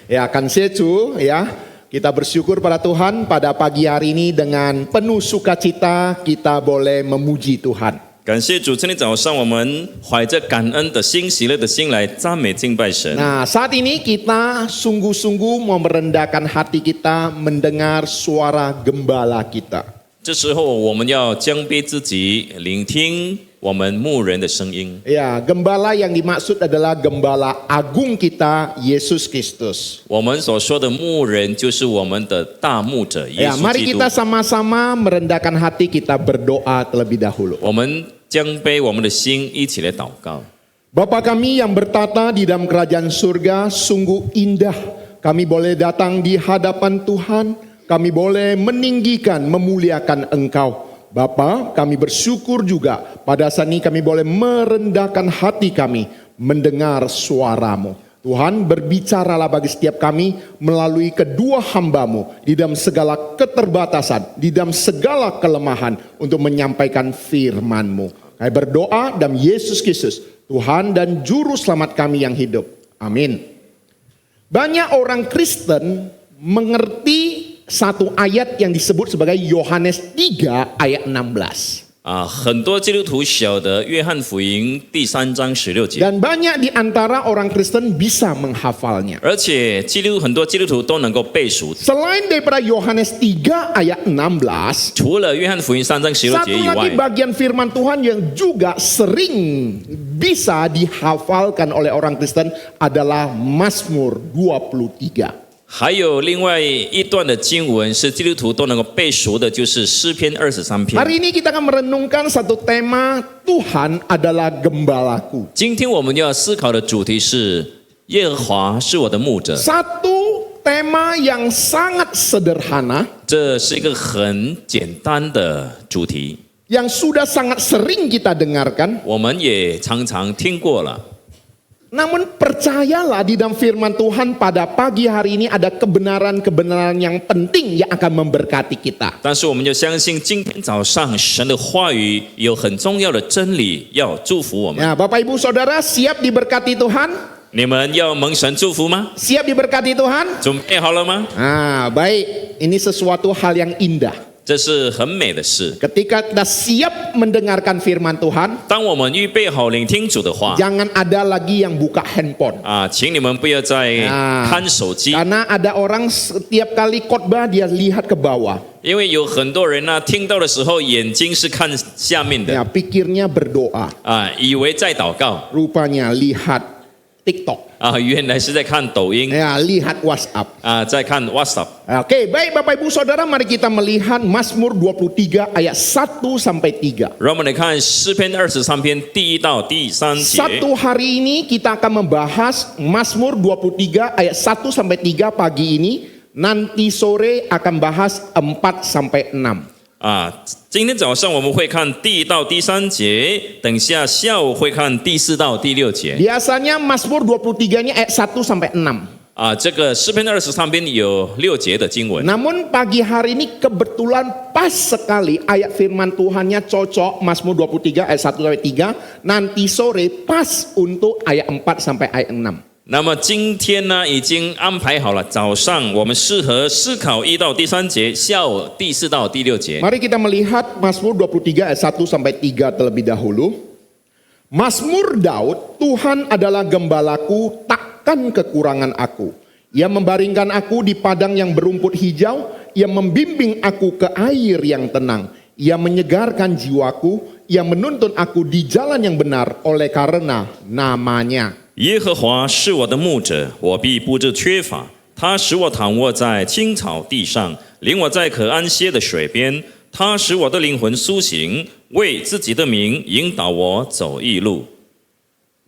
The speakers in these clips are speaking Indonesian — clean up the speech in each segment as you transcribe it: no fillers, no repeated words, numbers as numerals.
Ya, kansecu ya. Kita bersyukur pada Tuhan pada pagi hari ini dengan penuh sukacita kita boleh memuji Tuhan. 感谢主，今天早上我们怀着感恩的心、喜乐的心来赞美敬拜神。 Nah, saat ini kita sungguh-sungguh mau merendahkan hati kita mendengar suara gembala kita. 这时候我们要将卑自己，聆听我们牧人的声音。 Ya, gembala yang dimaksud adalah gembala agung kita, Yesus Kristus. 我们所说的牧人，就是我们的大牧者耶 Ya, 稣 mari 基督 kita。sama-sama merendahkan hati, kita berdoa terlebih dahulu. 我们将卑我们的心，一起来祷告。 Bapa kami yang bertata di dalam kerajaan surga, sungguh indah kami boleh datang di hadapan Tuhan, kami boleh meninggikan, memuliakan Engkau. Bapa, kami bersyukur juga pada saat ini kami boleh merendahkan hati kami mendengar suara-Mu. Tuhan, berbicaralah bagi setiap kami melalui kedua hamba-Mu di dalam segala keterbatasan, di dalam segala kelemahan untuk menyampaikan firman-Mu. Kami berdoa dalam Yesus Kristus, Tuhan dan Juru Selamat kami yang hidup. Amin. Banyak orang Kristen mengerti satu ayat yang disebut sebagai Yohanes 3 ayat 16. 很多基督徒晓得约翰福音第3章16节， Dan banyak di antara orang Kristen bisa menghafalnya. 而且很多基督徒都能够背熟。 Selain daripada Yohanes 3 ayat 16, 除了约翰福音3章16 satu 节以 lagi 外， bagian firman Tuhan yang juga sering bisa dihafalkan oleh orang Kristen adalah Mazmur 23. 还有另外一段的经文是基督徒都能够背熟的，就是诗篇23篇。 Hari ini kita akan merenungkan satu tema, Tuhan adalah gembalaku. 今天我们要思考的主题是耶和华是我的牧者， Satu tema yang sangat sederhana, 这是一个很简单的主题， yang sudah sangat sering kita dengarkan. 我们也常常听过了。 Namun percayalah di dalam firman Tuhan pada pagi hari ini ada kebenaran-kebenaran yang penting yang akan memberkati kita. 但是我们就相信，今天早上神的话语有很重要的真理要祝福我们。 Ya, Bapak Ibu Saudara siap diberkati Tuhan? 你们要蒙神祝福吗？ Siap diberkati Tuhan? 准备好了吗？ Ah, baik. Ini sesuatu hal yang indah. 这是很美的事。 Ketika kita siap mendengarkan firman Tuhan, 当我们预备好聆听主的话， jangan ada lagi yang buka handphone. 请你们不要再看手机， Karena ada orang setiap kali khotbah dia lihat ke bawah. 因为有很多人呢，听到的时候眼睛是看下面的， Ya, pikirnya berdoa. 以为在祷告， Rupanya lihat TikTok. 原来是在看抖音， Ya, lihat WhatsApp. 在看 WhatsApp。 Oke, baik Bapak Ibu Saudara, mari kita melihat Mazmur 23 ayat 1 sampai 3. 让我们来看诗篇23篇第1到第3节。 Satu hari ini kita akan membahas Mazmur 23 ayat 1 sampai 3 pagi ini. Nanti sore akan bahas 4 sampai 6. 今天早上我们会看第1到第3节，等下下午会看第4到第6节。 Biasanya Mazmur 23-nya ayat 1 sampai 6. 这个诗篇23篇有6节的经文。 Namun pagi hari ini kebetulan pas sekali ayat firman Tuhannya cocok Mazmur 23 ayat 1 sampai 3. Nanti sore pas untuk ayat 4 sampai ayat 6. 那么今天呢，已经安排好了，早上我们适合思考1到第3节，下午第4到第6节。 Mari kita melihat Mazmur 23 ayat 1 sampai 3 terlebih dahulu. Mazmur Daud, Tuhan adalah gembalaku, takkan kekurangan aku. Ia membaringkan aku di padang yang berumput hijau, ia membimbing aku ke air yang tenang. Ia menyegarkan jiwaku, ia menuntun aku di jalan yang benar oleh karena namanya. 耶和华是我的牧者，我必不致缺乏。他使我躺卧在青草地上，领我在可安歇的水边。他使我的灵魂苏醒，为自己的名引导我走义路。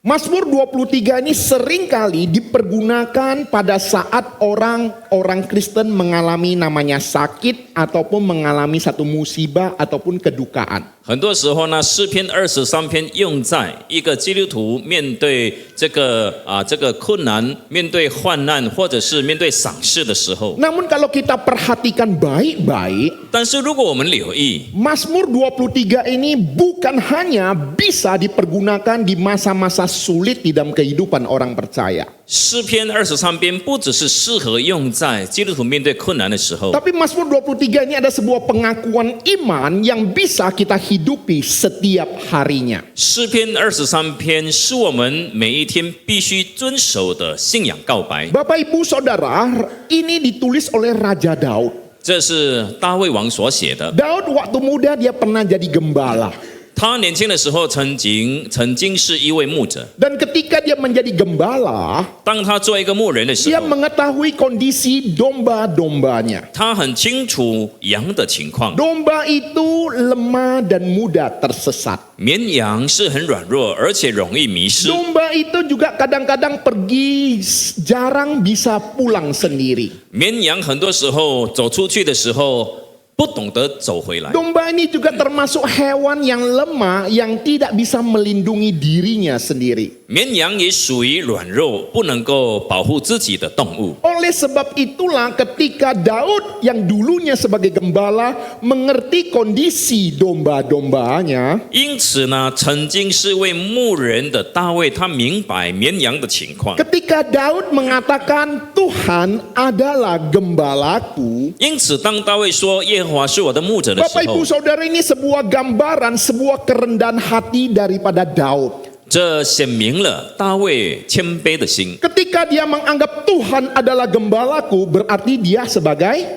Mazmur 23 ini seringkali dipergunakan pada saat orang Kristen mengalami namanya sakit ataupun mengalami satu musibah ataupun kedukaan. 很多时候呢，诗篇23篇用在一个基督徒面对这个困难、面对患难，或者是面对丧事的时候。 Namun kalau kita perhatikan baik-baik, 但是如果我们留意， Mazmur 23 ini bukan hanya bisa dipergunakan di masa-masa sangatlah sulit di dalam kehidupan orang percaya. 诗篇23篇不只是适合用在基督徒面对困难的时候， Tapi Mazmur 23 ini ada sebuah pengakuan iman yang bisa kita hidupi setiap harinya. 诗篇23篇是我们每一天必须遵守的信仰告白。 Bapak Ibu Saudara, ini ditulis oleh Raja Daud. 这是大卫王所写的。 Daud waktu muda dia pernah jadi gembala. 他年轻的时候曾经是一位牧者， Dan ketika dia menjadi gembala, 当他做一个牧人的时 dia 候， mengetahui kondisi domba-dombanya. 他很清楚羊的情况。 Domba itu lemah dan mudah tersesat. 绵羊是很软弱，而且容易迷失。 Domba itu juga kadang-kadang pergi jarang bisa pulang sendiri. 绵羊很多时候走出去的时候，不懂得走回来。 Domba ini juga termasuk hewan yang lemah yang tidak bisa melindungi dirinya sendiri. 绵羊也属于软弱，不能够保护自己的动物。 Oleh sebab itulah ketika Daud yang dulunya sebagai gembala mengerti kondisi domba-dombanya, 因此呢，曾经是位牧人的大卫，他明白绵羊的情况。 ketika Daud mengatakan Tuhan adalah gembalaku, 因此，当大卫说耶和华是我的牧者的 Bapak 时候 Ibu，Saudara, ini sebuah gambaran, sebuah kerendahan hati daripada Daud. 这显明了大卫谦卑的心。 Ketika dia menganggap Tuhan adalah gembalaku, berarti dia sebagai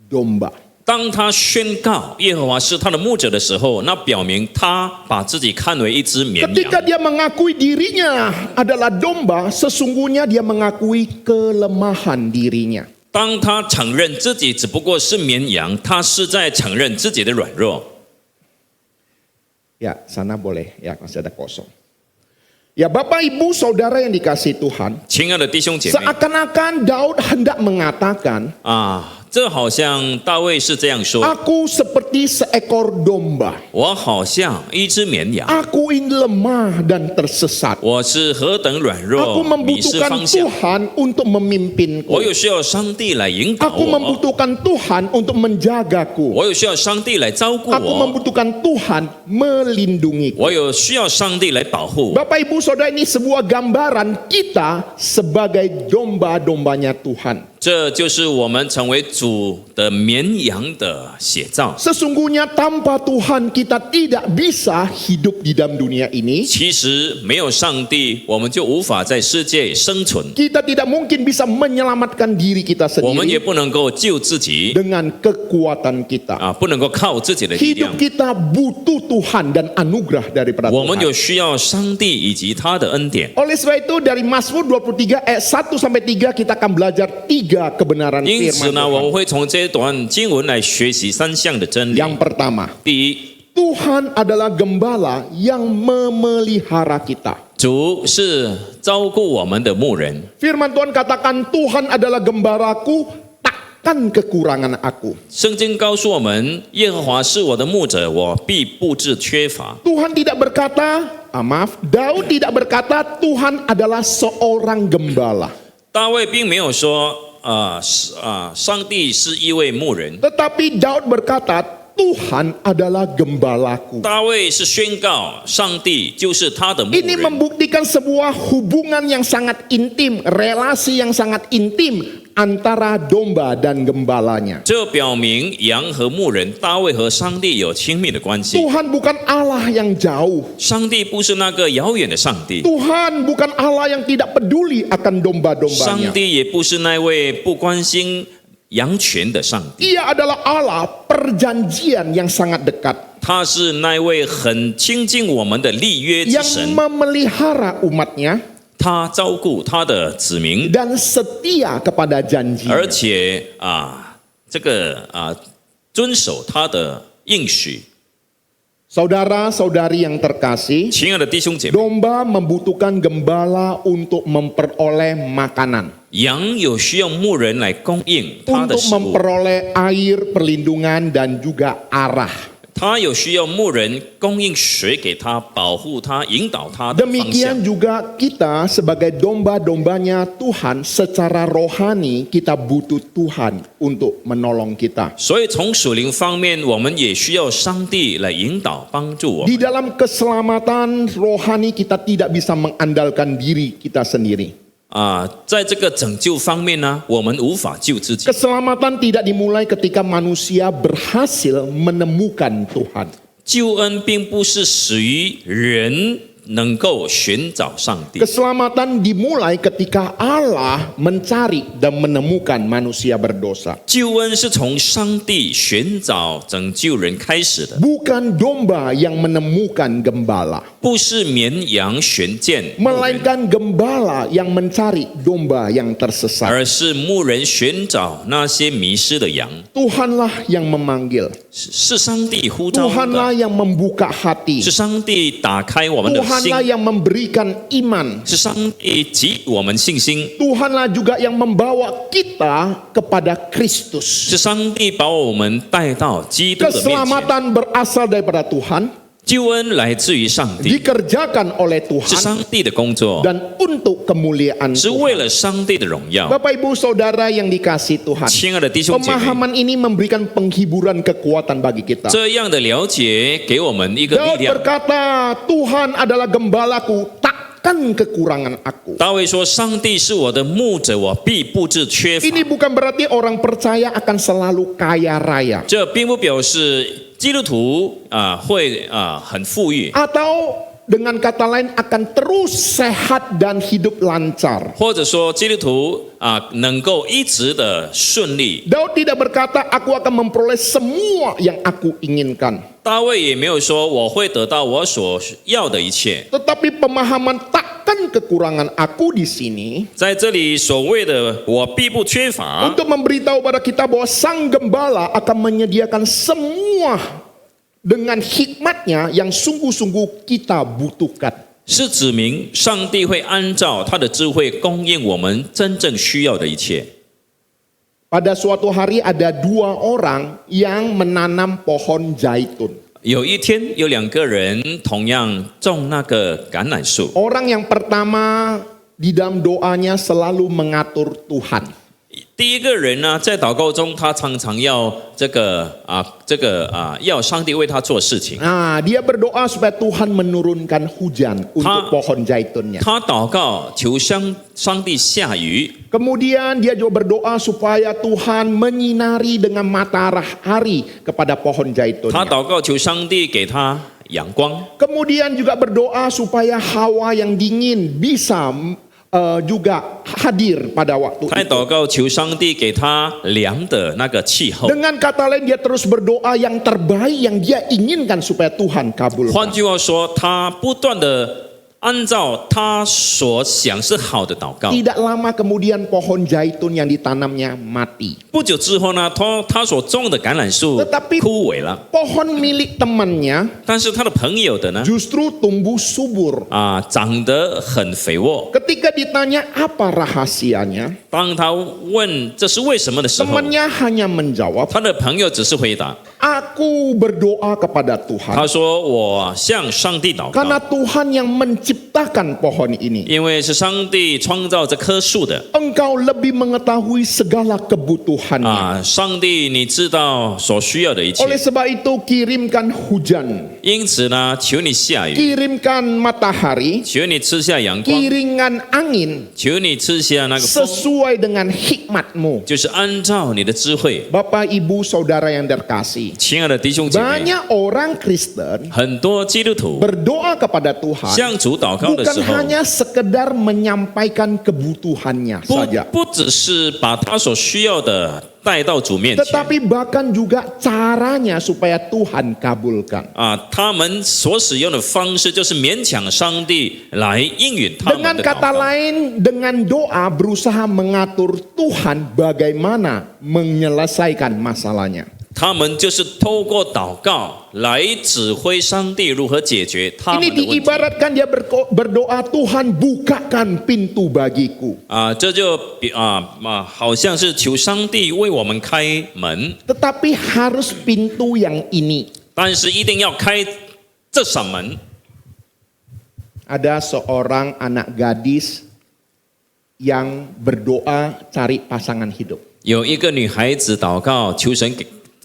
domba. 当他宣告耶和华是他的牧者的时候，那表明他把自己看为一只绵 Ketika 羊。 dia mengakui dirinya adalah domba, sesungguhnya dia mengakui kelemahan dirinya. 当他承认自己只不过是绵羊，他是在承认自己的软弱。 Ya, sana boleh. Ya, masih ada kosong. Ya, Bapak Ibu Saudara yang dikasihi Tuhan, 亲爱的弟兄姐妹 seakan-akan Daud hendak mengatakan, 啊，这好像大卫是这样说： aku seperti seekor domba. 我好像一只绵羊， Aku ini lemah dan tersesat. 我是何等软 Aku 弱，迷失 membutuhkan 方向。 Tuhan untuk memimpinku. 我有需要上帝来引导 Aku 我， membutuhkan Tuhan untuk menjagaku. 我有需要上帝来照顾 Aku 我， membutuhkan Tuhan melindungiku. 我有需要上帝来保护。 Bapak Ibu Saudara, ini sebuah gambaran kita sebagai domba-dombanya Tuhan. 这就是我们成为主的绵羊的写照。 Sesungguhnya tanpa Tuhan kita tidak bisa hidup di dalam dunia ini. 其实没有上帝，我们就无法在世界生存， Kita tidak mungkin bisa menyelamatkan diri kita 我们也 sendiri 不能够救自己 dengan kekuatan kita. 啊，不能够靠自己的力量 Hidup。kita butuh Tuhan dan anugerah daripada 我们 Tuhan. 有需要上帝以及他的恩典。 Oleh sebab itu dari Mazmur 23 ayat 1 sampai 3 kita akan belajar 3 kebenaran 因此 firman 呢，我们 Tuhan. 会从这段经文来学习3项的真理。 Yang pertama, 第一， Tuhan adalah gembala yang memelihara kita. 主是照顾我们的牧人。 Firman Tuhan katakan Tuhan adalah gembalaku, takkan kekurangan aku. 圣经告诉我们，耶和华是我的牧者，我必不致缺乏。 Tuhan tidak berkata, Daud tidak berkata Tuhan adalah seorang gembala. 大卫并没有说，上帝是一位牧人。 Tetapi Daud berkata, Tuhan adalah gembalaku. 大卫是宣告，上帝就是他的牧 Ini 人。 membuktikan sebuah hubungan yang sangat intim, relasi yang sangat intim antara domba dan gembalanya. 这表明羊和牧人，大卫和上帝有亲密的关系。 Tuhan bukan Allah yang jauh. 上帝不是那个遥远的上帝， Tuhan bukan Allah yang tidak peduli akan 上 domba-dombanya. 帝也不是那位不关心羊群的上帝， Ia adalah Allah perjanjian yang sangat dekat, 他是那位很亲近我们的立约之 yang 神， memelihara umatnya 他照顾他的子民， dan setia kepada janji. 而且遵守他的应许。 Saudara-saudari yang terkasih, 亲爱的弟兄姐妹， domba membutuhkan gembala untuk memperoleh makanan, 羊有需要牧人来供应他的 untuk 食物， memperoleh air, perlindungan, dan juga arah. 他有需要牧人供应水给他，保护他，引导他的方向。 Demikian juga kita sebagai domba-dombanya Tuhan secara rohani kita butuh Tuhan untuk menolong kita. 所以从属灵方面，我们也需要上帝来引导、帮助我们。 Di dalam keselamatan rohani kita tidak bisa mengandalkan diri kita sendiri. 在这个拯救方面呢，我们无法救自己。 Keselamatan tidak dimulai ketika manusia berhasil menemukan Tuhan. 救恩并不是始于人能够寻找上帝， Keselamatan dimulai ketika Allah mencari dan menemukan manusia berdosa. 救恩是从上帝寻找拯救人开始的， Bukan domba yang menemukan gembala, 不是绵羊寻见牧人， melainkan gembala yang mencari domba yang tersesat. 而是牧人寻找那些迷失的羊。 Tuhanlah yang memanggil, 是上帝呼召我们 Tuhanlah 的， yang membuka hati, 是上帝打开我们的心， Tuhanlah yang memberikan iman, 是上帝给我们信心， Tuhanlah juga yang membawa kita kepada Kristus. 是上帝把我们带到基督的面前。 Keselamatan berasal daripada Tuhan, 救恩来自于上帝， dikerjakan oleh 是 Tuhan, 上帝的工作， dan untuk kemuliaan 是 Tuhan. 为了上帝的荣耀。 Bapak Ibu Saudara yang dikasihi Tuhan, 亲爱的弟兄姐妹， pemahaman ini memberikan penghiburan kekuatan bagi kita. 这样的了解给我们一个力 Daud 量。 berkata, Tuhan adalah gembalaku, takkan kekurangan aku. 大卫说：“上帝是我的牧者，我必不致缺乏。 Ini bukan berarti orang percaya akan selalu kaya raya. ”这并不表示基督徒会很富裕， Atau dengan kata lain akan terus sehat dan hidup lancar. 或者说基督徒能够一直的顺利。 Daud tidak berkata, aku akan memperoleh semua yang aku inginkan. 大卫也没有说我会得到我所要的一切。 Tetapi pemahaman takkan kekurangan aku di sini 在这里所谓的我必不缺乏， untuk memberitahu pada kita bahwa sang gembala akan menyediakan semua dengan hikmatnya yang sungguh-sungguh kita butuhkan. 是指明上帝会按照他的智慧供应我们真正需要的一切。 Pada suatu hari ada 2 orang yang menanam pohon zaitun. 有一天，有2个人同样种那个橄榄树。 Orang yang pertama di dalam doanya selalu mengatur Tuhan. 第一个人呢，在祷告中，他常常要要上帝为他做事情。 Nah, dia berdoa supaya Tuhan menurunkan hujan untuk pohon zaitunnya. 他祷告求上帝下雨， Kemudian dia juga berdoa supaya Tuhan menyinari dengan matahari kepada pohon 他 zaitunnya. 祷告求上帝给他阳光。 Kemudian juga berdoa supaya hawa yang dingin bisa juga hadir pada waktu 他 itu. 祷告求上帝给他凉的那个气候。 Dengan kata lain dia terus berdoa yang terbaik yang dia inginkan supaya Tuhan 换 kabulkan. 句话说，他不断的按照他所想是好的祷告。 Tidak lama kemudian pohon zaitun yang ditanamnya mati. 不久之后呢，他所种的橄榄树 Tetapi 枯萎了， pohon milik temannya 但是他的朋友的呢， justru tumbuh subur. 长得很肥沃。 Ketika ditanya apa rahasianya, 当他问这是为什么的时候， temannya hanya menjawab, 他的朋友只是回答， aku berdoa kepada Tuhan. 他说：“我向上帝祷 Karena 告， Tuhan yang menciptakan pohon ini. 因为是上帝创造这棵树的 Engkau lebih mengetahui segala kebutuhannya. 上帝你知道所需要的一 Oleh 切， sebab itu kirimkan hujan, 因此呢，求你下雨， kirimkan matahari, 求你赐下阳光， kiringan angin 求你赐下那个风， sesuai dengan hikmatmu. 就是按照你的智慧。 Bapak Ibu Saudara yang terkasih, 亲爱的弟兄姐妹， banyak orang Kristen 很多基督徒 berdoa kepada Tuhan 向主祷告的 bukan 时候， hanya sekedar menyampaikan kebutuhannya 不 saja, 不只是把他所需要的带到主面前。 tetapi bahkan juga caranya supaya Tuhan kabulkan. 他们所使用的方式就是勉强上帝来应允他们 Dengan 的祷 kata 告。 lain, dengan doa berusaha mengatur Tuhan bagaimana menyelesaikan masalahnya. 他们就是透过祷告来指挥上帝如何解决他 Ini 们的问题。 diibaratkan dia berdoa, Tuhan bukakan pintu bagiku. 这就好像是求上帝为我们开门， Tetapi harus pintu yang ini. 但是一定要开这扇门。 Ada seorang anak gadis yang berdoa cari pasangan hidup. 有一个女孩子祷告，求神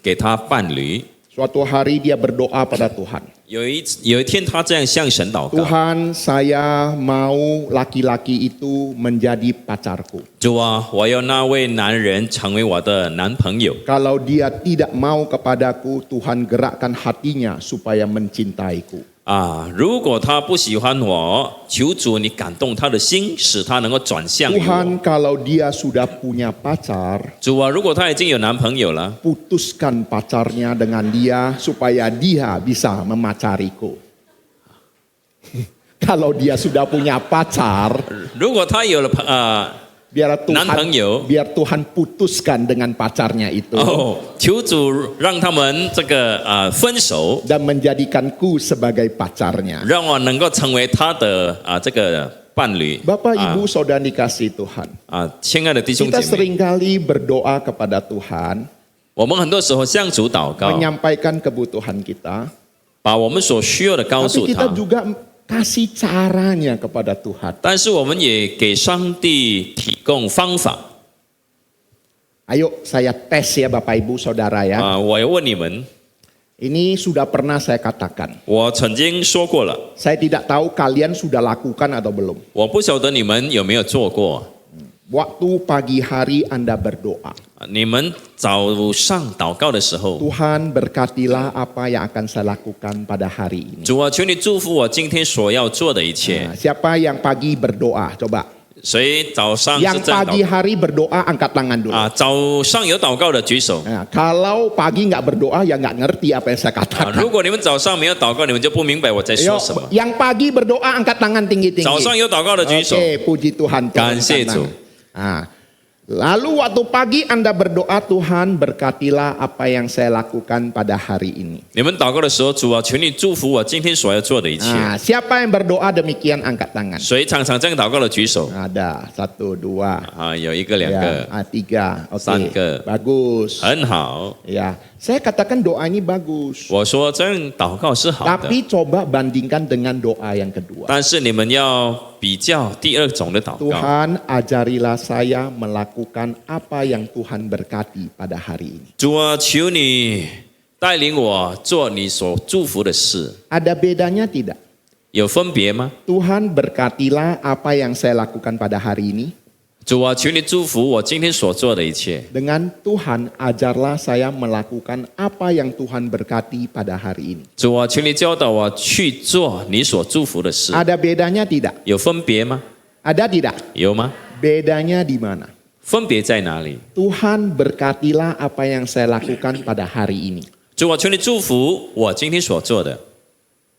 给她伴侣。 Suatu hari dia berdoa pada Tuhan. 有一天，她这样向神祷告： Tuhan, saya mau laki-laki itu menjadi pacarku. 主啊，我要那位男人成为我的男朋友。 Kalau dia tidak mau kepadaku, Tuhan gerakkan hatinya supaya mencintaiku. 啊，如果他不喜欢我，求主你感动他的心，使他能够转向于我。 Tuhan, kalau dia sudah punya pacar, 主啊，如果他已经有男朋友了， putuskan pacarnya dengan dia supaya dia bisa memacariku. Kalau dia sudah punya pacar, 如果他有了男朋友， biar Tuhan putuskan dengan pacarnya itu 哦，求主让他们这个分手， dan menjadikanku sebagai pacarnya. 让我能够成为他的这个伴侣。 Bapak, Ibu, Saudara dikasih Tuhan. 亲爱的弟兄 Kita 姐妹， seringkali berdoa kepada Tuhan, 我们很多时候向主祷告， menyampaikan kebutuhan kita, 把我们所需要的告 tapi 诉 kita 他。 juga kasih caranya kepada Tuhan. 但是我们也给上帝提供方法。 Ayo saya tes ya Bapak Ibu Saudara ya. 我要问你们， Ini sudah pernah saya katakan. 我曾经说过了， Saya tidak tahu kalian sudah lakukan atau belum. 我不晓得你们有没有做过。 Waktu pagi hari Anda berdoa, 你们早上祷告的时候， Tuhan berkatilah apa yang akan saya lakukan pada hari ini. 主啊，求你祝福我今天所要做的一切。 Nah, siapa yang pagi berdoa? Coba. 谁早上是 Yang 这样 pagi 祷 hari berdoa angkat tangan dulu. 早上有祷告的举手。 Nah, kalau pagi nggak berdoa ya nggak ngerti apa yang saya 如 katakan. 果你们早上没有祷告，你们就不明白我在 Yo, 说什么。 yang pagi berdoa angkat tangan tinggi-tinggi. 早上有祷告的举手。 Oke, puji Tuhan. Kan谢主。 Nah, lalu waktu pagi Anda berdoa, Tuhan berkatilah apa yang saya lakukan pada hari ini. 你们祷告的时候，主啊，求你祝福我今天所要做的一切。 Nah, siapa yang berdoa demikian angkat tangan? 谁常常这样祷告的举手？ Ada, 1, 2, 有一个、两 ya, 个， 3, oke, 三个。 bagus. 很好。 Ya, saya katakan doa ini bagus. 我说这样祷告是好的， Tapi coba bandingkan dengan doa yang kedua. 但是你们要比较第二种的祷告。 Tuhan, ajarilah saya melakukan apa yang Tuhan berkati pada hari ini. 主啊，求你带领我做你所祝福的事， Ada bedanya tidak? 有分别吗？ Tuhan berkatilah apa yang saya lakukan pada hari ini. 主啊，求你祝福我今天所做的一切。 Dengan Tuhan, ajarlah saya melakukan apa yang Tuhan berkati pada hari ini. 主啊，求你教导我去做你所祝福的事， Ada bedanya tidak? 有分别吗？ Ada tidak? 有吗？ Bedanya di mana? 分别在哪里？ Tuhan berkatilah apa yang saya lakukan pada hari ini. 主啊，求你祝福我今天所做的，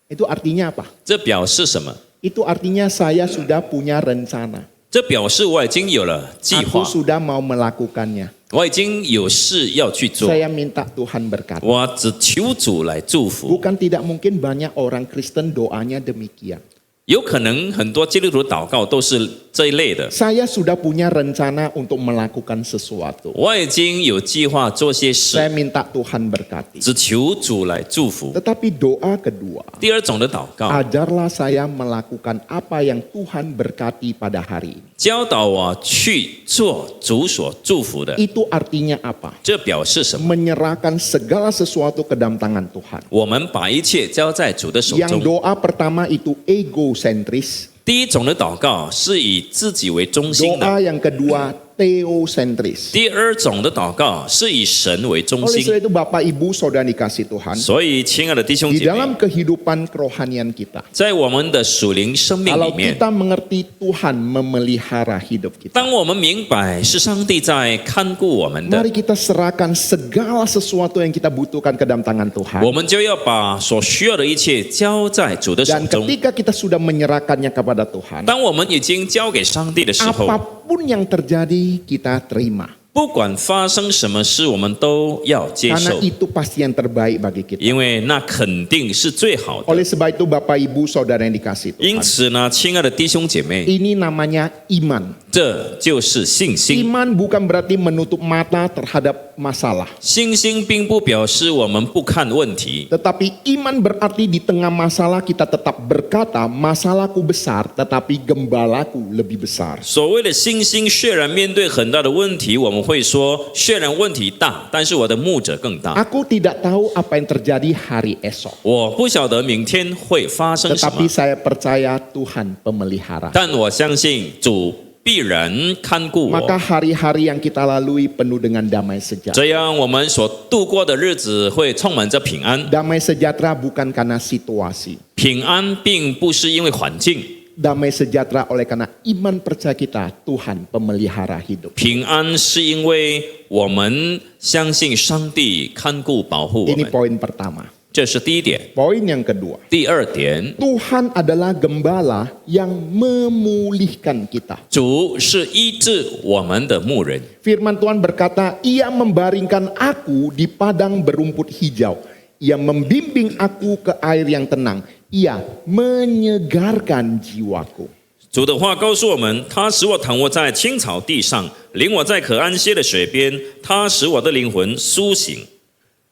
Itu artinya apa? 这表示什么？ Itu artinya saya sudah punya rencana. 这表示我已经有了计 Aku 划， sudah mau melakukannya. 我已经有事要去做， Saya minta Tuhan berkati. 我只求主来祝福。 Bukan tidak mungkin banyak orang Kristen doanya demikian. 有可能很多基督徒祷告都是这一类的。 Saya sudah punya rencana untuk melakukan sesuatu. 我已经有计划做些 Saya 事， minta Tuhan berkati. 只求主来祝福。 Tetapi doa kedua, 第二种的祷告， ajarlah saya melakukan apa yang Tuhan berkati pada hari ini. 教导我去做主所祝福的， Itu artinya apa? 这表示什么？ Menyerahkan segala sesuatu ke dalam tangan Tuhan. 我们把一切交在主的手 Yang 中。 doa pertama itu egosentris. 第一种的祷告是以自己为中心的， Doa yang kedua theosentris. 第二种的祷告是以神为中 Oleh 心。 sebab itu Bapak Ibu Saudara dikasih Tuhan, 所以，亲爱的弟兄 di 姐妹， dalam kehidupan kerohanian kita, 在我们的属灵生命 kalau 里面， kita mengerti Tuhan memelihara hidup kita, 当我们明白是上帝在看顾我们的， mari kita serahkan segala sesuatu yang kita butuhkan ke dalam tangan Tuhan. 我们就要把所需要的一切交在主的手 Dan 中。 ketika kita sudah menyerahkannya kepada Tuhan, 当我们已经交给上帝的时候， apapun yang terjadi kita terima. 不管发生什么事，我们都要接 Karena 受， itu pasti yang terbaik bagi kita. 因为那肯定是最好的。 Oleh sebab itu Bapak Ibu Saudara yang dikasih 因 Tuhan, 此呢，亲爱的弟兄姐妹， ini namanya iman. 这就是信心。 Iman bukan berarti menutup mata terhadap masalah. 信心并不表示我们不看问题， Tetapi iman berarti di tengah masalah kita tetap berkata, masalahku besar tetapi gembalaku lebih besar. 所谓的信心，虽然面对很大的问题，我们会说，虽然问题大，但是我的牧者更大。 Aku tidak tahu apa yang terjadi hari esok. 我不晓得明天会发生什 Tetapi 么， saya percaya Tuhan pemelihara. 但我相信主必然看顾 Maka 我。 hari-hari yang kita lalui penuh dengan damai sejahtera. 这样，我们所度过的日子会充满着平安。 Damai sejahtera bukan karena situasi. 平安并不是因为环境， Damai sejahtera oleh karena iman percaya kita Tuhan pemelihara hidup. 平安是因为我们相信上帝看顾保护我 Ini 们。 poin pertama. 这是第一点。 Poin yang kedua. 第二点， Tuhan adalah gembala yang memulihkan kita. 主是医治我们的牧人。 Firman Tuhan berkata, Ia membaringkan aku di padang berumput hijau. Ia membimbing aku ke air yang tenang. Ia menyegarkan jiwaku. 主的话告诉我们，他使我躺卧在青草地上，领我在可安歇的水边，他使我的灵魂苏醒。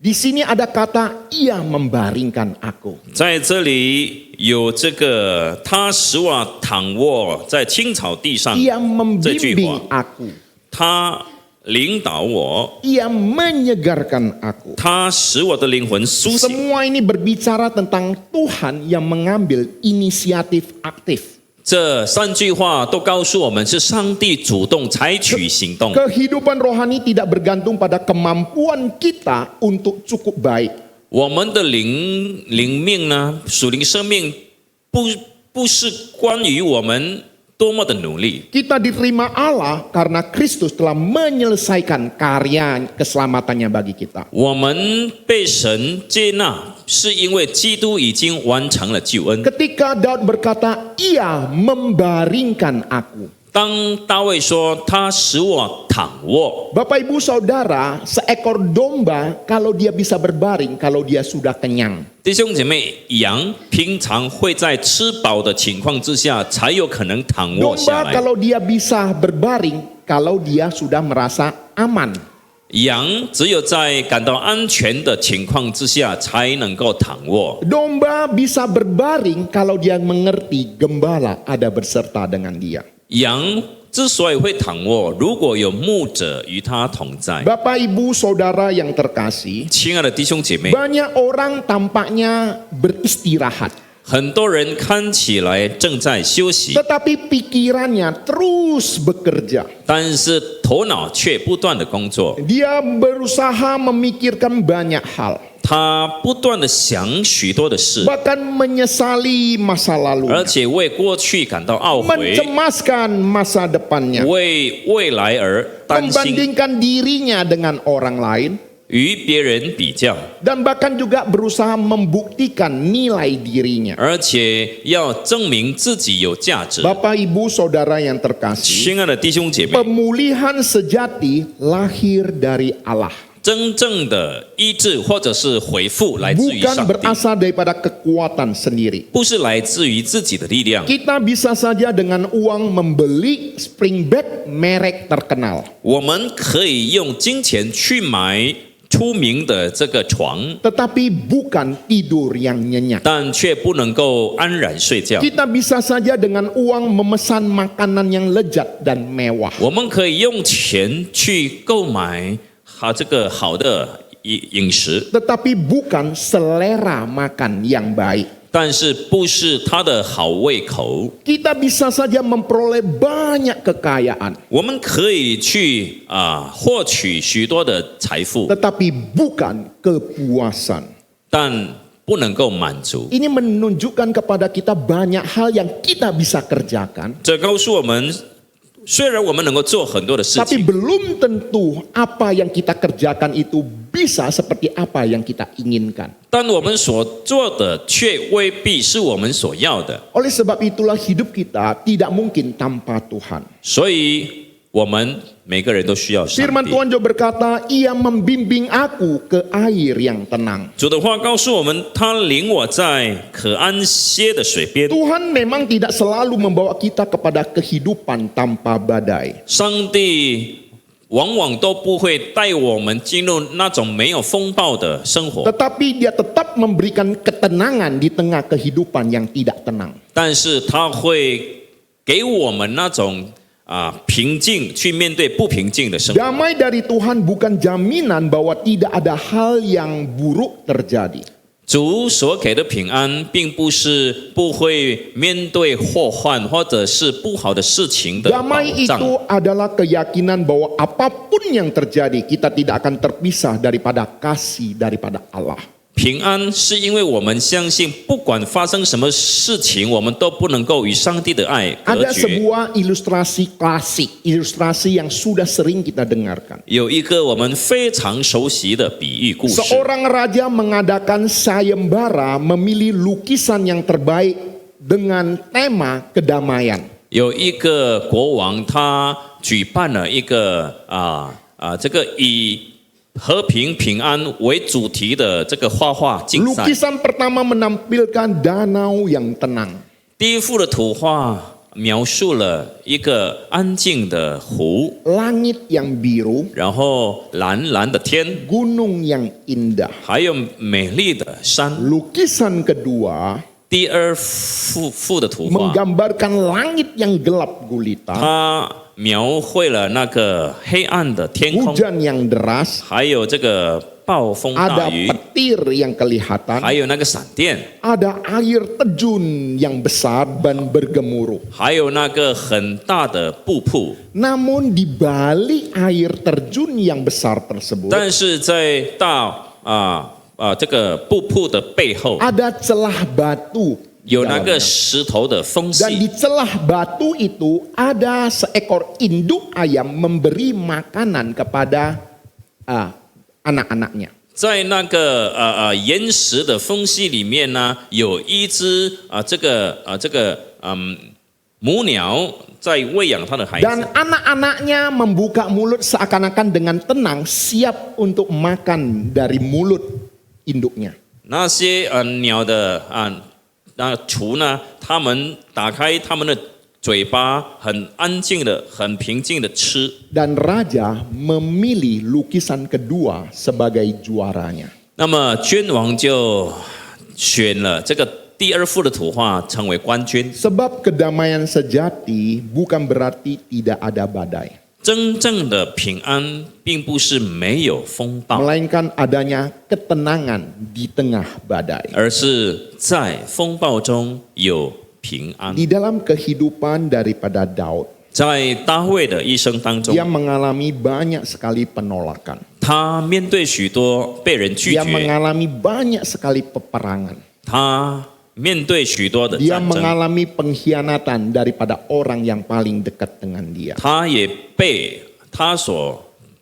Di sini ada kata, Ia membaringkan aku. 在这里有这个，他使我躺卧在青草地上， Ia 这句 membimbing 话， aku. 他领导我， Ia menyegarkan aku. 他使我的灵魂苏醒。 Semua ini berbicara tentang Tuhan yang mengambil inisiatif aktif. 这三句话都告诉我们，是上帝主动采取行动。 Kehidupan rohani tidak bergantung pada kemampuan kita untuk cukup baik. 我们的灵命呢，属灵生命不是关于我们多么的努力。 Kita diterima Allah karena Kristus telah menyelesaikan karya keselamatannya bagi kita. 我们被神接纳，是因为基督已经完成了救恩。 Ketika Daud berkata, Ia membaringkan aku. 当大卫说他使我躺卧， Bapak ibu saudara, seekor domba kalau dia bisa berbaring, kalau dia sudah kenyang. 弟兄姐妹，羊平常会在吃饱的情况之下，才有可能躺卧下 Domba 来。 kalau dia bisa berbaring, kalau dia sudah merasa aman. 羊只有在感到安全的情况之下，才能够躺卧。 Domba bisa berbaring kalau dia mengerti gembala ada berserta dengan dia. 羊之所以会躺卧，如果有牧者与他同在。 Bapak ibu saudara yang terkasih, 亲爱的弟兄姐妹， banyak orang tampaknya beristirahat. 很多人看起来正在休息， Tetapi pikirannya terus bekerja. 但是头脑却不断的工作， Dia berusaha memikirkan banyak hal. 他不断的想许多的事， Bahkan menyesali masa 而 lalu. 且为过去感到懊悔， Mencemaskan masa depannya. 为未来而担心， Membandingkan dirinya dengan orang lain. 与别人比较， Dan bahkan juga berusaha membuktikan nilai dirinya. 而且要证明自己有价值。 Bapak ibu saudara yang terkasih, 亲爱的弟兄姐妹， pemulihan sejati lahir dari Allah. 真正的医治或者是回复来自于 Bukan 上帝， berasal daripada kekuatan sendiri. 不是来自于自己的力量。 Kita bisa saja dengan uang membeli springback merek terkenal. 我们可以用金钱去买出名的这个床， Tetapi bukan tidur yang nyenyak. 但却不能够安然睡觉。 Kita bisa saja dengan uang memesan makanan yang lezat dan mewah. 我们可以用钱去购买这个好的饮食， Tetapi bukan selera makan yang baik. 但是不是他的好胃口。 Kita bisa saja memperoleh banyak kekayaan. 我们可以去获取许多的财富， Tetapi bukan kepuasan. 但不能够满足。 Ini menunjukkan kepada kita banyak hal yang kita bisa kerjakan. 这告诉我们，虽然我们能够做很多的事 Tapi 情， belum tentu apa yang kita kerjakan itu bisa seperti apa yang kita inginkan. 但我们所做的却未必是我们所要的。 Oleh sebab itulah hidup kita tidak mungkin tanpa Tuhan. 所以我们每个人都需要上 Firman 帝。 Tuhan juga berkata, ia membimbing aku ke air yang tenang. 主的话告诉我们，他领我在可安歇的水边。 Tuhan memang tidak selalu membawa kita kepada kehidupan tanpa badai. 上帝往往都不会带我们进入那种没有风暴的生活， Tetapi dia tetap memberikan ketenangan di tengah kehidupan yang tidak tenang. 但是他会给我们那种平静去面对不平静的生活。 Damai dari Tuhan bukan jaminan bahwa tidak ada hal yang buruk terjadi. 主所给的平安，并不是不会面对祸患或者是不好的事情的保 Damai 障。 itu adalah keyakinan bahwa apapun yang terjadi, kita tidak akan terpisah daripada kasih daripada Allah. 平安是因为我们相信，不管发生什么事情，我们都不能够与上帝的爱隔 Ada 绝。 sebuah ilustrasi klasik, ilustrasi yang sudah sering kita dengarkan. 有一个我们非常熟悉的比喻故事。 Seorang raja mengadakan sayembara memilih lukisan yang terbaik dengan tema kedamaian. 有一个国王，他举办了一个这个以和平平安为主题的这个画画竞赛。 Lukisan pertama menampilkan danau yang tenang. 第一幅的图画描述了一个安静的湖， Langit yang biru, 然后蓝蓝的天， gunung yang indah. 还有美丽的山。 Lukisan kedua 第二幅的图画， menggambarkan langit yang gelap gulita, 它描绘了那个黑暗的天空， hujan yang deras, 还有这个暴风大 ada 雨， petir yang kelihatan, 还有那个闪电， ada air terjun yang besar dan bergemuruh. 还有那个很大的瀑布。 Namun di balik air terjun yang besar tersebut 但是在这个瀑布的背后， ada celah batu. 有那个石头的缝 Dan di 隙， celah batu itu ada seekor induk ayam memberi makanan kepada anak-anaknya. 在那个岩石的缝隙里面呢，有一只母鸟在喂养它的孩子。 Dan anak-anaknya membuka mulut seakan-akan dengan tenang siap untuk makan dari mulut induknya. 那些鸟的雏呢，它们打开它们的嘴巴，很安静的、很平静的吃。 Dan raja memilih lukisan kedua sebagai juaranya. 那么君王就选了这个第二幅的图画成为冠军。 Sebab kedamaian sejati bukan berarti tidak ada badai, 真正的平安，并不是没有风暴， melainkan adanya ketenangan di tengah badai. 而是在风暴中有平安。 Di dalam kehidupan daripada Daud, 在大卫的一生当中 dia，mengalami banyak sekali penolakan. 他面对许多被人拒 Dia 绝， mengalami banyak sekali peperangan. 他面对许多的 Dia 战争， mengalami pengkhianatan daripada orang yang paling dekat dengan dia. 他也被他所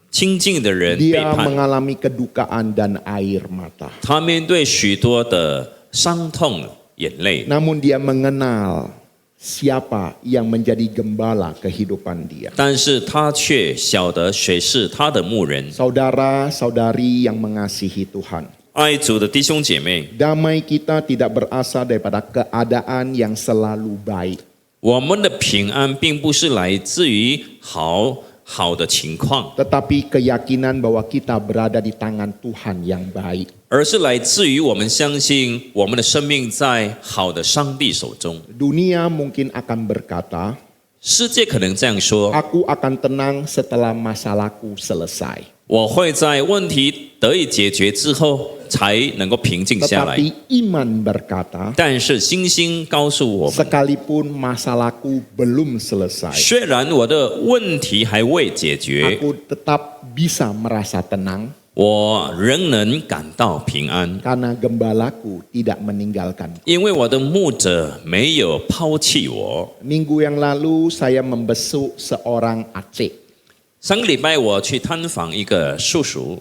亲近的人背 Dia 叛。 mengalami kedukaan dan air mata. 他面对许多的伤痛、眼泪， Namun dia mengenal siapa yang menjadi gembala kehidupan dia. 但是他却晓得谁是他的牧人。 Saudara-saudari yang mengasihi Tuhan, 爱主的弟兄姐妹， damai kita tidak berasal daripada keadaan yang selalu baik. 我们的平安并不是来自于好的情况， Tetapi keyakinan bahwa kita berada di tangan Tuhan yang baik. 而是来自于我们相信我们的生命在好的上帝手中。 Dunia mungkin akan berkata, 世界可能这样说： aku akan tenang setelah masalahku selesai. 我会在问题得以解决之后才能够平静下来。 Tetapi iman berkata, 但是星星告诉我们， sekalipun masalahku belum selesai, 虽然我的问题还未解决， aku tetap bisa merasa tenang 我仍能感到平安， karena gembalaku tidak meninggalkan. 因为我的牧者没有抛弃我。 Minggu yang lalu saya membesuk seorang Aceh. 上个礼拜我去探访一个叔叔，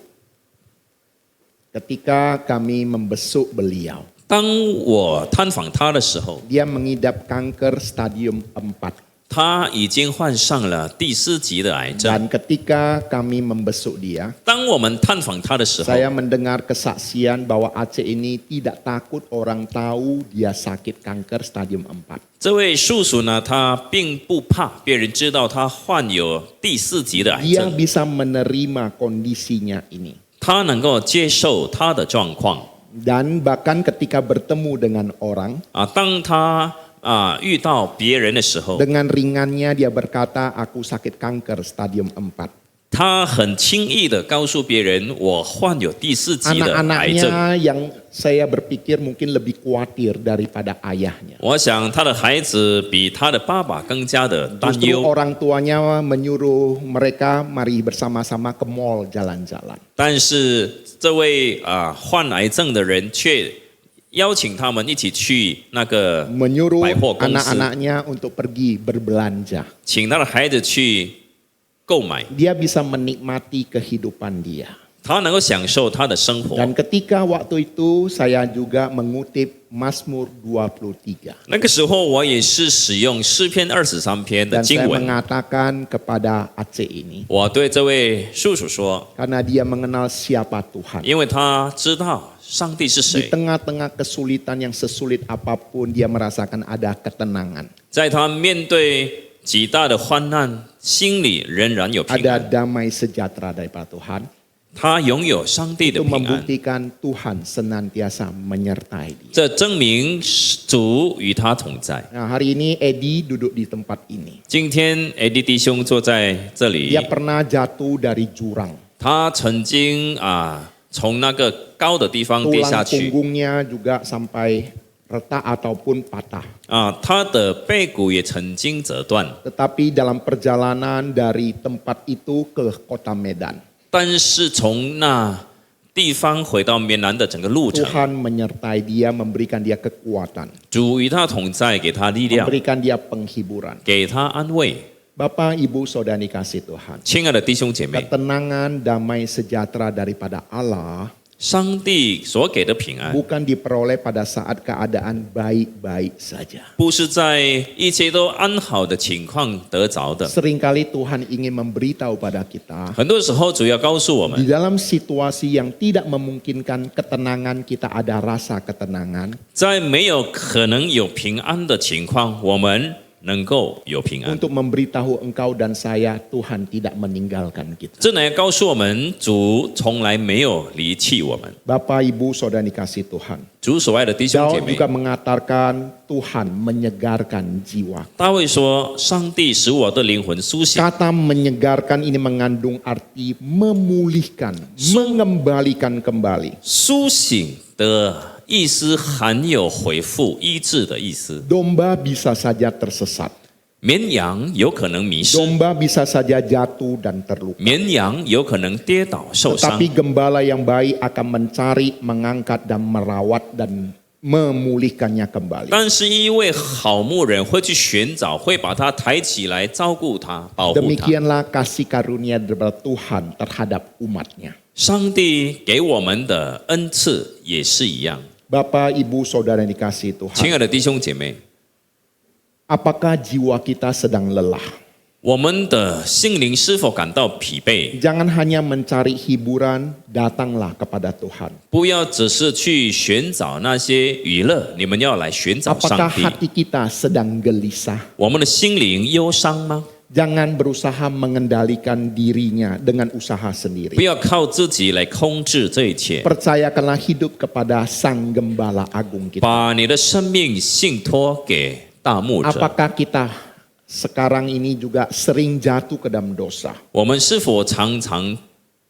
Ketika kami membesuk beliau, 当我探访他的时候， dia mengidap kanker stadium 4. 他已经患上了第4级的癌症。 Dan ketika kami membesuk dia, 当我们探访他的时候， saya mendengar kesaksian bahwa Aceh ini tidak takut orang tahu dia sakit kanker stadium 4. 这位叔叔呢，他并不怕别人知道他患有第4级的癌 Dia 症， bisa menerima kondisinya ini. 他能够接受他的状况 Dan bahkan ketika bertemu dengan orang, 啊。当他遇到别人的时候， dengan ringannya dia berkata, aku sakit kanker stadium 4. 他很轻易的告诉别人，我患有第4级的癌症。 Anak-anaknya yang saya berpikir mungkin lebih khawatir daripada ayahnya. 我想他的孩子比他的爸爸更加的担 Justru 忧， orang tuanya menyuruh mereka mari bersama-sama ke mall jalan-jalan. 但是这位患癌症的人却邀请他们一起去那个 Menyuruh 百货公司， anak-anaknya untuk pergi berbelanja. 请他的孩子去购买， Dia bisa menikmati kehidupan dia. 他能够享受他的生活。 Dan ketika waktu itu saya juga mengutip Mazmur 23. 那个时候我也是使用诗篇23篇的 Dan 经 saya 文， mengatakan kepada Aceh ini, 我对这位叔叔说， karena dia mengenal siapa Tuhan. 因为他知道上帝是 Di 谁， tengah-tengah kesulitan yang sesulit apapun, dia merasakan ada ketenangan. 在他面对极大的患难，心里仍然有平 Ada 安。 damai sejahtera daripada Tuhan. 他拥有上帝的 Itu 平安， membuktikan Tuhan senantiasa menyertai dia. 这证明主与他同在。 Nah, hari ini Edi duduk di tempat ini. 今天 AD 弟兄坐在这里 Dia，pernah jatuh dari jurang. 他曾经从那个高的地方跌 Tulang 下去 punggungnya juga sampai retak ataupun patah. 他的背骨也曾经折断。 Tetapi dalam perjalanan dari tempat itu ke kota Medan, 但是从那地方回到缅南的整个路程， Tuhan menyertai dia, memberikan dia kekuatan, 主与他同在，给他力量， memberikan dia penghiburan. 给他安慰。 Bapak, Ibu, Saudara kasih Tuhan. 亲爱的弟兄姐妹， Ketenangan, damai sejahtera daripada Allah 上帝所给的平安， bukan diperoleh pada saat keadaan baik-baik saja. 不是在一切都安好的情况得着的。 Seringkali Tuhan ingin memberitahu pada kita, 很多时候，主要告诉我 di 们， dalam situasi yang tidak memungkinkan ketenangan, kita ada rasa ketenangan. 在没有可能有平安的情况，我们能够有平安。 Untuk memberitahu engkau dan saya, Tuhan tidak meninggalkan kita. 这乃告诉我们，主从来没有离弃我们。 Bapak, Ibu, Saudara kasih Tuhan. 主所爱的弟兄姐 Daud 妹， juga mengatakan Tuhan menyegarkan jiwa. 大卫说：“上帝使我的灵魂苏醒。” Kata menyegarkan ini mengandung arti memulihkan, mengembalikan kembali. 苏醒的意思含有恢复、医治的意思。 Domba bisa saja tersesat. 绵羊有可能迷失， Domba bisa saja jatuh dan terluka. 绵羊有可能跌倒受伤 Tetapi，gembala yang baik akan mencari, mengangkat dan merawat dan memulihkannya kembali. 但是一位好牧人会去寻找，会把它抬起来，照顾它，保护它。 Demikianlah kasih karunia daripada Tuhan terhadap umatnya. 上帝给我们的恩赐也是一样。 Bapak, Ibu, Saudara yang dikasihi 亲 Tuhan. 爱的弟兄姐妹， Apakah jiwa kita sedang lelah? 我们的心灵是否感到疲惫？ Jangan hanya mencari hiburan, datanglah kepada Tuhan. 不要只是去寻找那些娱乐，你们要来寻找 Apakah 上帝。 hati kita sedang gelisah? 我们的心灵忧伤吗？ Jangan berusaha mengendalikan dirinya dengan usaha 不 sendiri. 要靠自己来控制这一切， Percayakanlah hidup kepada Sang Gembala Agung kita. 把你的生命信托给大牧者。 Apakah kita sekarang ini juga sering jatuh ke dalam dosa? 我们是否常常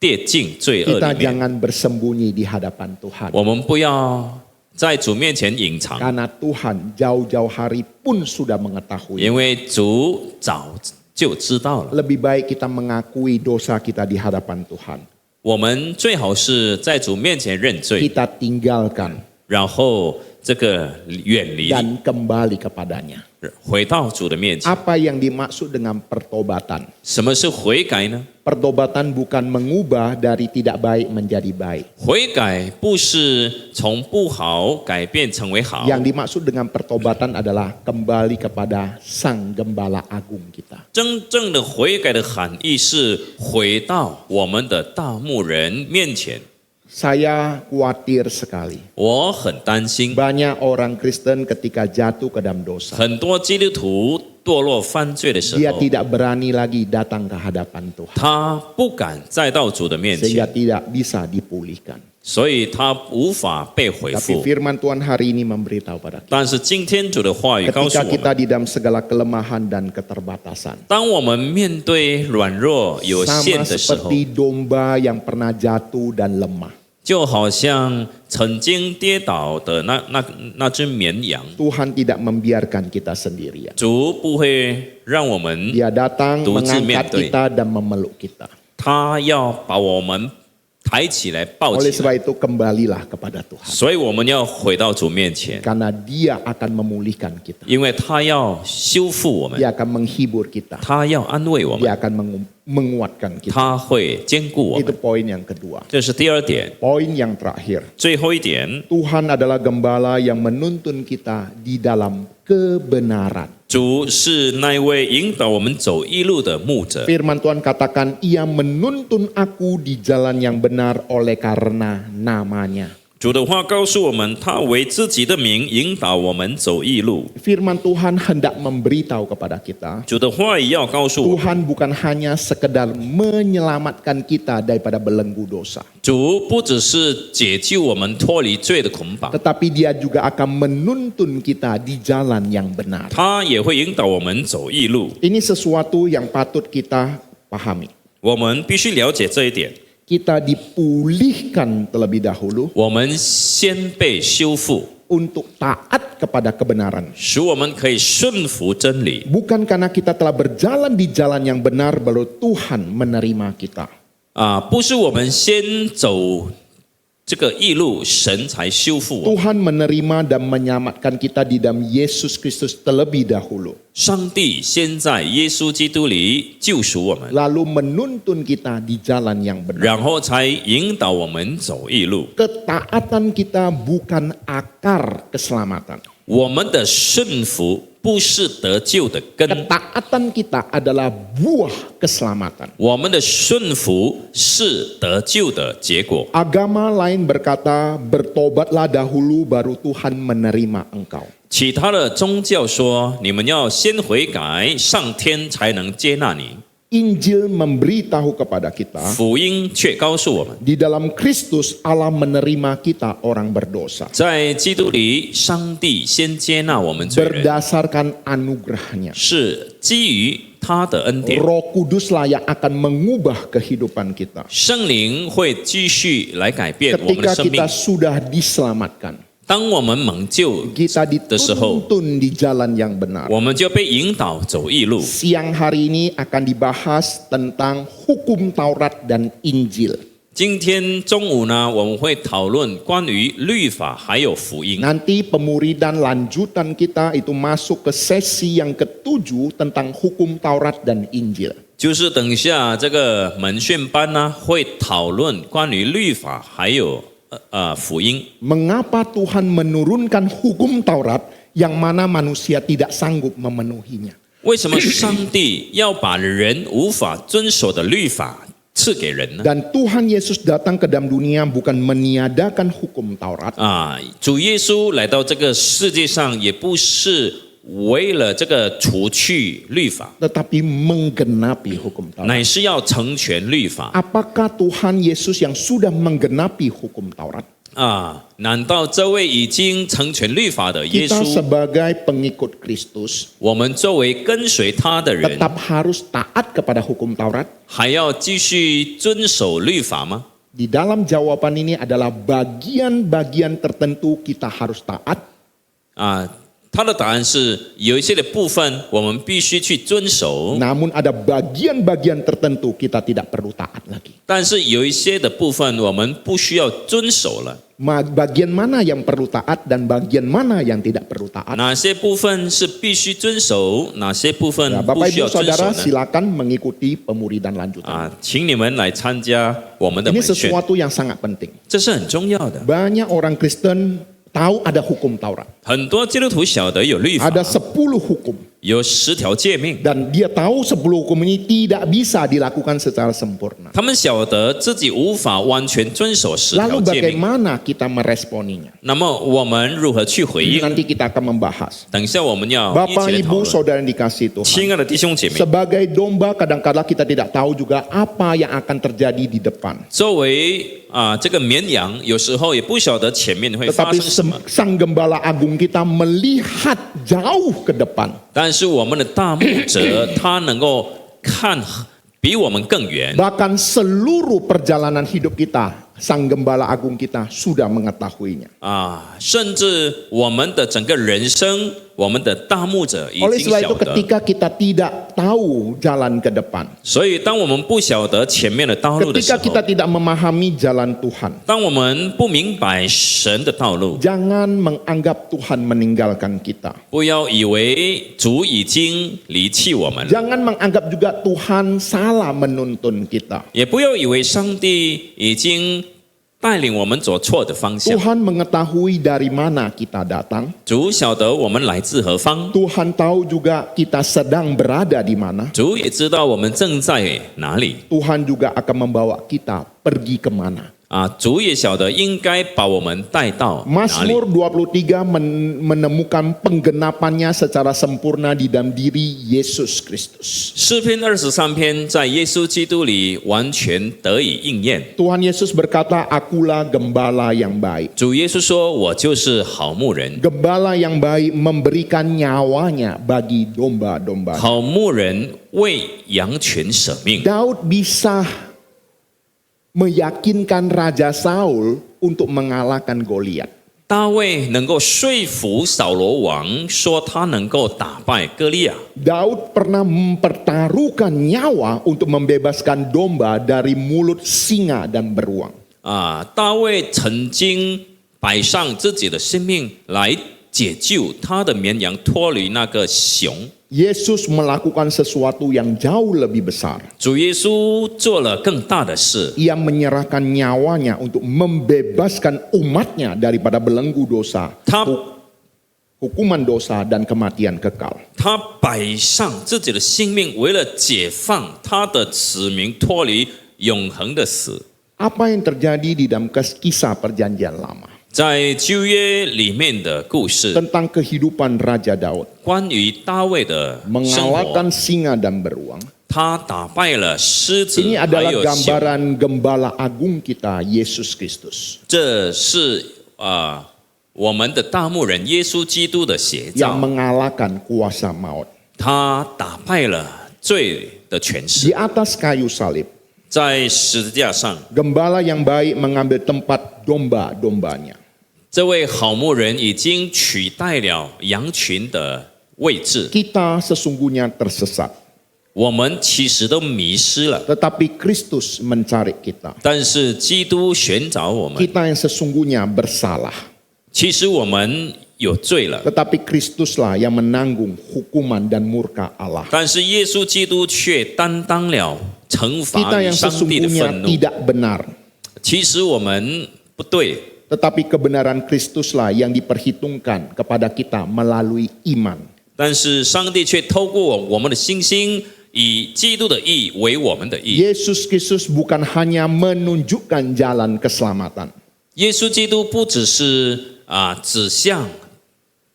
跌进罪恶 Kita 里面？ jangan bersembunyi di hadapan Tuhan. 我们不要在主面前隐藏， Karena Tuhan jauh-jauh hari pun sudah mengetahui. 因为主早就知道了。 Lebih baik kita mengakui dosa kita di hadapan Tuhan. 我们最好是在主面前认罪， Kita tinggalkan 然后这个远离， dan kembali kepadanya. 回到主的面前。 Apa yang dimaksud dengan pertobatan? 什么是悔改呢？ Pertobatan bukan mengubah dari tidak baik menjadi baik. 悔改不是从不好改变成为好， Yang dimaksud dengan pertobatan adalah kembali kepada Sang Gembala Agung kita. 真正的悔改的含义是回到我们的大牧人面前。 Saya khawatir sekali. 我很担心， Banyak orang Kristen ketika jatuh ke dalam dosa, 很多基督徒堕落犯罪的时 dia 候， tidak berani lagi datang ke hadapan Tuhan. 他不敢再到主的面 Sehingga 前， tidak bisa dipulihkan. 所以他无法被回 Tapi 复。 firman Tuhan hari ini memberitahu pada kita. 但是今天主的话语告诉 Ketika 我 kita 们， di dalam segala kelemahan dan keterbatasan, 当我们面对软弱有 sama 限的时候， seperti domba yang pernah jatuh dan lemah, 就好像曾经跌倒的那只绵羊， Tuhan tidak membiarkan kita sendirian. 主不会让我们， Dia datang 独自面 mengangkat 对。 kita dan memeluk kita. 他要把我们抬起来抱 Oleh 起来， sebab itu kembalilah kepada Tuhan. 所以我们要回到主面前， Karena Dia akan memulihkan kita. 因为他要修复我们， Dia akan menghibur kita. 他要安慰我们， Dia akan menguatkan kita. 他会坚固我 Itu 们。 poin yang kedua. 这是第二点， Poin yang terakhir. 最后一点， Tuhan adalah gembala yang menuntun kita di dalam kebenaran. 主是那位引导我们走义路的牧者。 Firman Tuhan katakan, ia menuntun aku di jalan yang benar oleh karena namanya. 主的话告诉我们，他为自己的名引导我们走义路。 Firman Tuhan hendak memberitahu kepada kita, 主的话也要告诉我们， Tuhan bukan hanya sekedar menyelamatkan kita daripada belenggu dosa, 主不只是解救我们脱离罪的捆绑， tetapi Dia juga akan menuntun kita di jalan yang benar. 他也会引导我们走义路。 Ini sesuatu yang patut kita pahami. 我们必须了解这一点， Kita dipulihkan terlebih dahulu 我们先被修复， untuk taat kepada kebenaran. 使我们可以顺服真理， Bukan karena kita telah berjalan di jalan yang benar baru Tuhan menerima kita. 不是我们先走这个义路，神才修复我们。 Tuhan menerima dan menyelamatkan kita di dalam Yesus Kristus terlebih dahulu. 上帝先在耶稣基督里救赎我们， Lalu menuntun kita di jalan yang benar. 然后才引导我们走义路。 Ketaatan kita bukan akar keselamatan. 我们的顺服不是得救的根， Ketaatan kita adalah buah keselamatan. 我们的顺服是得救的结果。 Agama lain berkata, bertobatlah dahulu baru Tuhan menerima engkau. 其他的宗教说，你们要先悔改，上天才能接纳你。 Injil memberitahu kepada kita, 福音却告诉我们， di dalam Kristus Allah menerima kita orang berdosa 在基督里，上帝先接纳我们罪人， berdasarkan anugerahnya. 是基于他的恩典。 Roh Kuduslah yang akan mengubah kehidupan kita 圣灵会继续来改变我们的 ketika 生命 kita。sudah diselamatkan. 当我们蒙救 Kita 的时候， dituntun di jalan yang benar. 我们就被引导走义路。 Siang hari ini akan dibahas tentang hukum Taurat dan Injil. 今天中午呢，我们会讨论关于律法还有福音。 Nanti pemuridan lanjutan kita itu masuk ke sesi yang ketujuh tentang hukum Taurat dan Injil. 就是等一下这个门训班呢，会讨论关于律法还有福音。 Mengapa Tuhan menurunkan hukum Taurat yang mana manusia tidak sanggup memenuhinya? 为什么上帝要把人无法遵守的律法赐给人呢？ Dan Tuhan Yesus datang ke dalam dunia bukan meniadakan hukum Taurat, 主耶稣来到这个世界上，也不是为了这个除去律法， tetapi menggenapi hukum Taurat. 乃是要成全律法。 Apakah Tuhan Yesus yang sudah menggenapi hukum Taurat? 难道这位已经成全律法的耶 Kita 稣， sebagai pengikut Kristus 我们作为跟随他的人， tetap harus taat kepada hukum Taurat? 还要继续遵守律法吗？ Di dalam jawaban ini adalah bagian-bagian tertentu kita harus taat, 他的答案是有一些的部分我们必须去遵守， Namun ada bagian-bagian tertentu kita tidak perlu taat lagi. 但是有一些的部分我们不需要遵守了。 Bagian mana yang perlu taat dan bagian mana yang tidak perlu taat. 哪些部分是必须遵守，哪些部分 Ya, 不 Bapak 需 Ibu 要遵守 Saudara 呢？ silakan mengikuti pemuridan lanjutan. 请你们来参加我们的 Ini 门训， sesuatu yang sangat penting. 这是很重要的。 Banyak orang Kristen tahu ada hukum Taurat. 很多基督徒晓得有律法， Ada 10 hukum. 有10条诫命， Dan dia tahu 10 hukum ini tidak bisa dilakukan secara sempurna. 他们晓得自己无法完全遵守10条 Lalu 诫命。 bagaimana kita meresponinya? 那么我们如何去回应？ Nanti kita akan membahas. 等一下我们要一 Bapak 起来讨 Ibu 论。 Saudara yang dikasih Tuhan. 亲爱的弟兄姐妹， Sebagai domba kadang-kadang kita tidak tahu juga apa yang akan terjadi di depan. 作为这个绵羊，有时候也不晓得前面会发 Tetapi 生什么， Sang Gembala Agung kita melihat jauh ke depan. 但是我们的大牧者他能够看比我们更远。 Bahkan seluruh perjalanan hidup kita, Sang Gembala Agung kita sudah mengetahuinya. 甚至我们的整个人生，我们的大牧者已 Oleh 经 sebab 晓 itu 得。 ketika kita tidak tahu jalan ke depan, 所以，当我们不晓得前面的道路的时 ketika 候， kita tidak memahami jalan Tuhan, 当我们不明白神的道路， jangan menganggap Tuhan meninggalkan kita. 不要以为主已经离弃我们了， Jangan menganggap juga Tuhan salah menuntun kita. 也不要以为上帝已经带领我们走错的方向。 Tuhan mengetahui dari mana kita datang. 主晓得我们来自何方， Tuhan tahu juga kita sedang berada di mana. 主也知道我们正在哪里。 Tuhan juga akan membawa kita pergi kemana. 主也晓得应该把我们带到哪里。 Mazmur 23 menemukan penggenapannya secara sempurna di dalam diri Yesus Kristus. 诗篇23篇在耶稣基督里完全得以应验。 Tuhan Yesus berkata, akulah gembala yang baik. 主耶稣说：“我就是好牧人， Gembala yang baik memberikan nyawanya bagi domba-domba. 好牧人为羊群舍命。” Daud bisa meyakinkan Raja Saul untuk mengalahkan Goliat. 大卫能够说服扫罗王，说他能够打败歌利亚。 Daud pernah mempertaruhkan nyawa untuk membebaskan domba dari mulut singa dan beruang. 大卫曾经摆上自己的生命来解救他的绵羊脱离那个熊。 Yesus melakukan sesuatu yang jauh lebih besar. 主耶稣做了更大的事， Ia menyerahkan nyawanya untuk membebaskan umatnya daripada belenggu dosa, 他 hukuman dosa dan kematian kekal. 他摆上自己的性命，为了解放他的子民脱离永恒的死。 Apa yang terjadi di dalam kisah perjanjian lama? 在旧约里面的故事， Tentang kehidupan Raja Daud. 关于大卫的生活， Mengalahkan singa dan beruang. 他打败了狮子 Ini 还 adalah 有熊。 gambaran gembala agung kita, Yesus Kristus. 这是我们的大牧人耶稣基督的写 Yang 照， mengalahkan kuasa maut. 他打败了罪的权 Di 势， atas kayu salib. 在十字架上， Gembala yang baik mengambil tempat domba-dombanya. 这位好牧人已经取代了羊群的位置。 Kita sesungguhnya tersesat. 我们其实都迷失了， Tetapi Kristus mencari kita. 但是基督寻找我们。 Kita yang sesungguhnya bersalah. 其实我们有罪了， Tetapi Kristuslah yang menanggung hukuman dan murka Allah. 但是耶稣基督却担当了惩 Kita 罚与 yang 上帝的 sesungguhnya 愤怒。 tidak benar. 其实我们不对， Tetapi kebenaran Kristuslah yang diperhitungkan kepada kita melalui iman. 但是上帝却透过我们的信心，以基督的义为我们的义。 Yesus Kristus bukan hanya menunjukkan jalan keselamatan. 耶稣基督不只是指向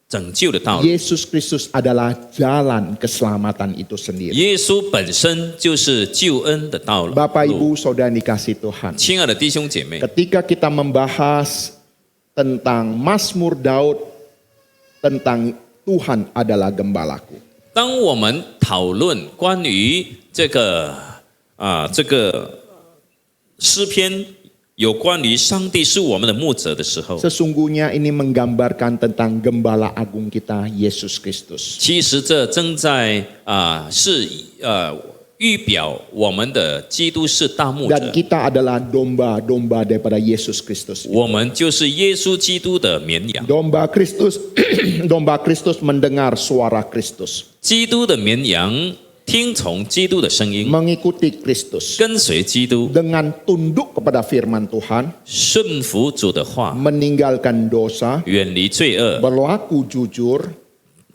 拯救的道路， Yesus Kristus adalah jalan keselamatan itu sendiri. 耶稣本身就是救恩的道路。 Bapak Ibu Saudara yang dikasih Tuhan. 亲爱的弟兄姐妹， Ketika kita membahas tentang Mazmur Daud, tentang Tuhan adalah gembalaku. 当我们讨论关于这个诗篇有关于上帝是我们的牧者的时候， Sesungguhnya ini menggambarkan tentang gembala agung kita, Yesus Kristus. 其实这正在预表我们的基督是大牧 Dan 者， kita adalah domba-domba daripada Yesus Kristus. 我们就是耶稣基督的绵羊。 Domba Kristus, domba Kristus mendengar suara Kristus, 基督的绵羊听从基督的声音， mengikuti Kristus 跟随基督， dengan tunduk kepada firman Tuhan, 顺服主的话， meninggalkan dosa, 远离罪恶， berlaku jujur,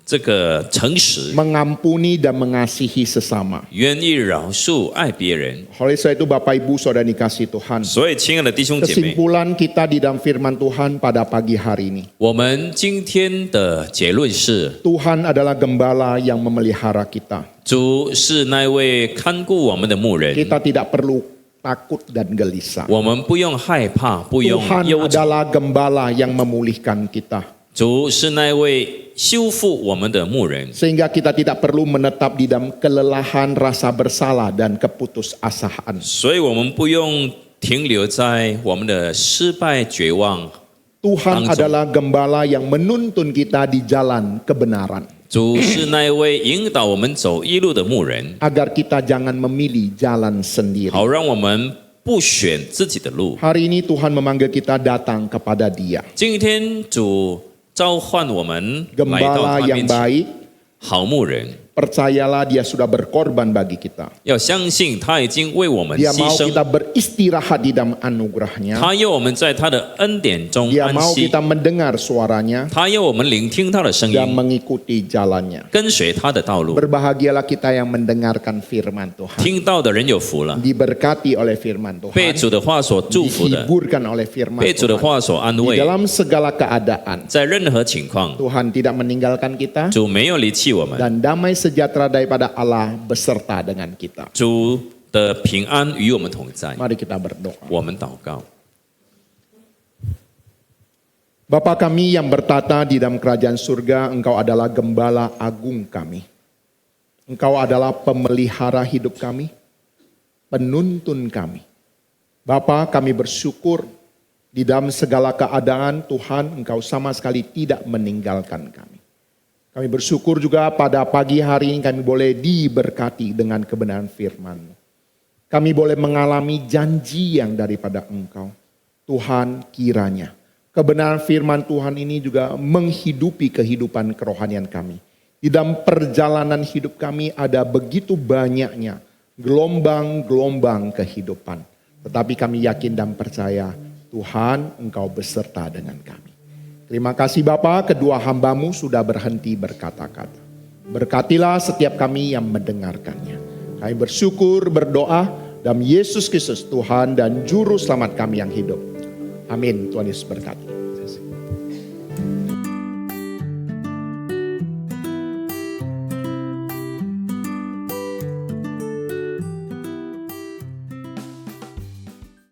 这个诚实， mengampuni dan mengasihi sesama. 愿意饶恕爱别人。 Oleh sebab itu Bapak Ibu Saudara dikasih Tuhan, 所以，亲爱的弟兄姐妹， kesimpulan kita di dalam firman Tuhan pada pagi hari ini, 我们今天的结论是， Tuhan adalah gembala yang memelihara kita. 主是那位看顾我们的牧人， Kita tidak perlu takut dan gelisah. 我们不用害怕，不用 Tuhan 忧愁。 adalah gembala yang memulihkan kita. 主是那位修复我们的牧人， Sehingga kita tidak perlu menetap di dalam kelelahan, rasa bersalah, dan keputusasaan. 所以我们不用停留在我们的失败、绝望。 Tuhan Langsung. adalah gembala yang menuntun kita di jalan kebenaran. 主是那位引导我们走一路的牧人， Agar kita jangan memilih jalan sendiri. 好让我们不选自己的路。 Hari ini Tuhan memanggil kita datang kepada Dia. 今天主召唤我们来到 Gembala 他 yang 面前， baik, 好牧人， percayalah Dia sudah berkorban bagi kita. 要相信他已经为我们 Dia 牺 mau 牲， kita beristirahat di dalam anugerahnya. 他要我们在他的恩典中 Dia 安 mau 息， kita mendengar suaranya 他要我们聆听他的声 dan 音， mengikuti jalannya. 跟随他的道路。 Berbahagialah kita yang mendengarkan firman Tuhan. 听到的人有福了， Diberkati oleh firman 被 Tuhan. 主的话所祝福的， Dihiburkan oleh firman 被主的 Tuhan. 话所安 Di 慰， dalam segala keadaan, 在任何情况， Tuhan tidak meninggalkan kita 主没有离弃我们， dan damai sejahtera daripada Allah beserta dengan kita. 主的平安与我们同在。 Mari kita berdoa. 我们祷告， Bapa kami yang bertata di dalam kerajaan surga, Engkau adalah gembala agung kami. Engkau adalah pemelihara hidup kami, penuntun kami. Bapa, kami bersyukur di dalam segala keadaan Tuhan Engkau sama sekali tidak meninggalkan kami. Kami bersyukur juga pada pagi hari ini kami boleh diberkati dengan kebenaran firman-Mu. Kami boleh mengalami janji yang daripada Engkau. Tuhan, kiranya kebenaran firman Tuhan ini juga menghidupi kehidupan kerohanian kami. Di dalam perjalanan hidup kami ada begitu banyaknya gelombang-gelombang kehidupan. Tetapi kami yakin dan percaya Tuhan Engkau beserta dengan kami. Terima kasih Bapa, kedua hamba-Mu sudah berhenti berkata-kata. Berkatilah setiap kami yang mendengarkannya. Kami bersyukur, berdoa dalam Yesus Kristus Tuhan dan Juru Selamat kami yang hidup. Amin. Tuhan Yesus berkati.